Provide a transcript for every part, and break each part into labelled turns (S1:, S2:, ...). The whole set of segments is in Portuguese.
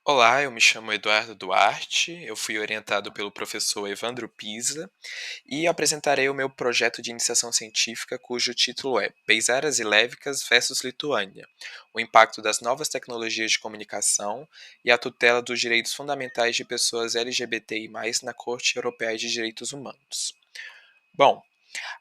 S1: Olá, eu me chamo Eduardo Duarte, eu fui orientado pelo professor Evandro Pisa e apresentarei o meu projeto de iniciação científica, cujo título é Beisaras e Lévicas versus Lituânia: o impacto das novas tecnologias de comunicação e a tutela dos direitos fundamentais de pessoas LGBTI+, na Corte Europeia de Direitos Humanos. Bom,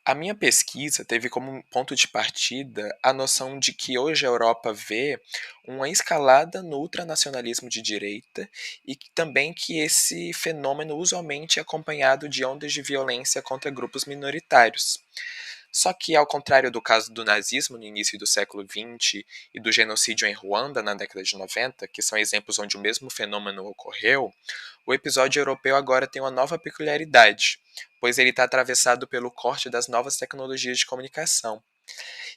S1: a minha pesquisa teve como ponto de partida a noção de que hoje a Europa vê uma escalada no ultranacionalismo de direita e também que esse fenômeno usualmente é acompanhado de ondas de violência contra grupos minoritários. Só que, ao contrário do caso do nazismo no início do século XX e do genocídio em Ruanda na década de 90, que são exemplos onde o mesmo fenômeno ocorreu, o episódio europeu agora tem uma nova peculiaridade, pois ele está atravessado pelo corte das novas tecnologias de comunicação.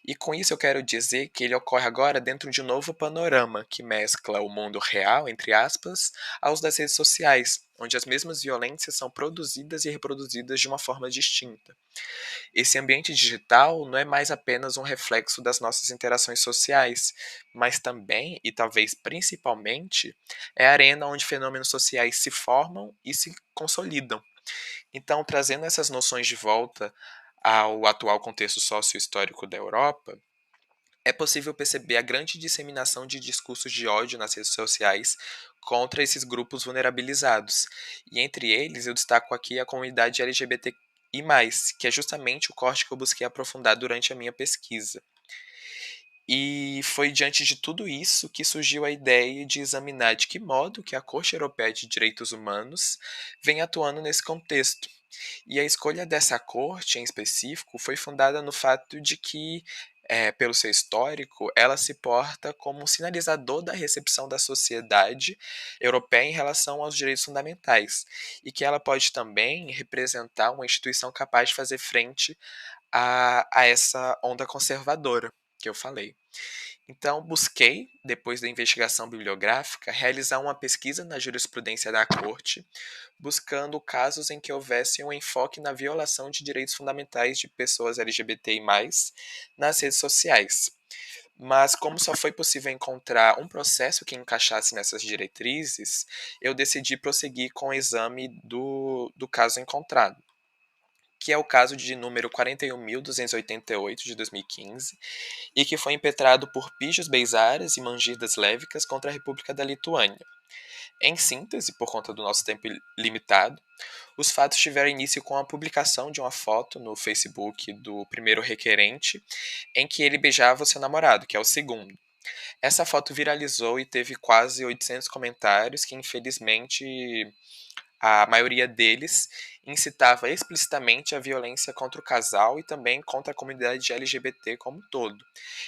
S1: E com isso eu quero dizer que ele ocorre agora dentro de um novo panorama que mescla o mundo real, entre aspas, aos das redes sociais, onde as mesmas violências são produzidas e reproduzidas de uma forma distinta. Esse ambiente digital não é mais apenas um reflexo das nossas interações sociais, mas também, e talvez principalmente, é a arena onde fenômenos sociais se formam e se consolidam. Então, trazendo essas noções de volta ao atual contexto sócio-histórico da Europa, é possível perceber a grande disseminação de discursos de ódio nas redes sociais contra esses grupos vulnerabilizados. E entre eles, eu destaco aqui a comunidade LGBTI+, que é justamente o corte que eu busquei aprofundar durante a minha pesquisa. E foi diante de tudo isso que surgiu a ideia de examinar de que modo que a Corte Europeia de Direitos Humanos vem atuando nesse contexto. E a escolha dessa corte, em específico, foi fundada no fato de que, pelo seu histórico, ela se porta como um sinalizador da recepção da sociedade europeia em relação aos direitos fundamentais, e que ela pode também representar uma instituição capaz de fazer frente a essa onda conservadora que eu falei. Então, busquei, depois da investigação bibliográfica, realizar uma pesquisa na jurisprudência da Corte, buscando casos em que houvesse um enfoque na violação de direitos fundamentais de pessoas LGBTI+, nas redes sociais. Mas, como só foi possível encontrar um processo que encaixasse nessas diretrizes, eu decidi prosseguir com o exame do caso encontrado, que é o caso de número 41.288 de 2015, e que foi impetrado por Pijos Beizaras e Mangirdas Lévicas contra a República da Lituânia. Em síntese, por conta do nosso tempo limitado, os fatos tiveram início com a publicação de uma foto no Facebook do primeiro requerente, em que ele beijava o seu namorado, que é o segundo. Essa foto viralizou e teve quase 800 comentários, que infelizmente a maioria deles incitava explicitamente a violência contra o casal e também contra a comunidade LGBT como um todo.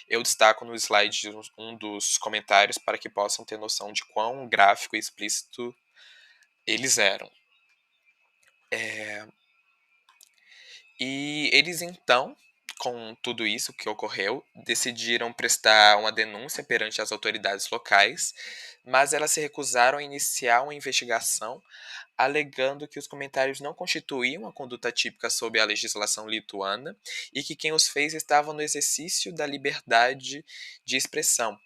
S1: Eu destaco no slide um dos comentários para que possam ter noção de quão gráfico e explícito eles eram. É, E eles então, com tudo isso que ocorreu, decidiram prestar uma denúncia perante as autoridades locais, mas elas se recusaram a iniciar uma investigação, alegando que os comentários não constituíam a conduta típica sob a legislação lituana e que quem os fez estava no exercício da liberdade de expressão.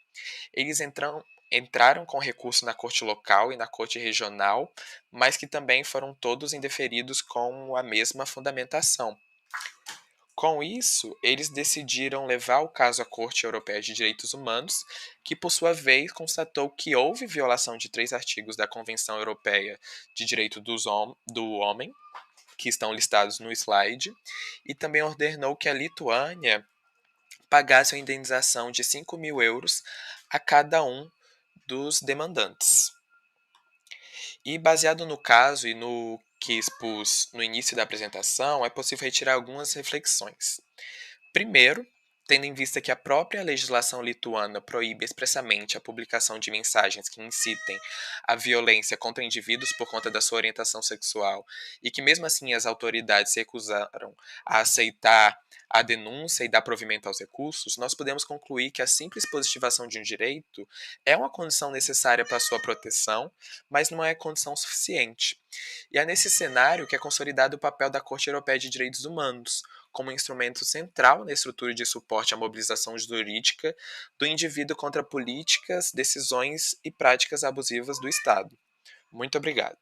S1: Eles entraram com recurso na corte local e na corte regional, mas que também foram todos indeferidos com a mesma fundamentação. Com isso, eles decidiram levar o caso à Corte Europeia de Direitos Humanos, que por sua vez constatou que houve violação de três artigos da Convenção Europeia de Direito do Homem, que estão listados no slide, e também ordenou que a Lituânia pagasse uma indenização de 5.000 euros a cada um dos demandantes. E baseado no caso e no que expus no início da apresentação, é possível retirar algumas reflexões. Primeiro, tendo em vista que a própria legislação lituana proíbe expressamente a publicação de mensagens que incitem a violência contra indivíduos por conta da sua orientação sexual, e que mesmo assim as autoridades se recusaram a aceitar a denúncia e dar provimento aos recursos, nós podemos concluir que a simples positivação de um direito é uma condição necessária para a sua proteção, mas não é condição suficiente. E é nesse cenário que é consolidado o papel da Corte Europeia de Direitos Humanos, como instrumento central na estrutura de suporte à mobilização jurídica do indivíduo contra políticas, decisões e práticas abusivas do Estado. Muito obrigado.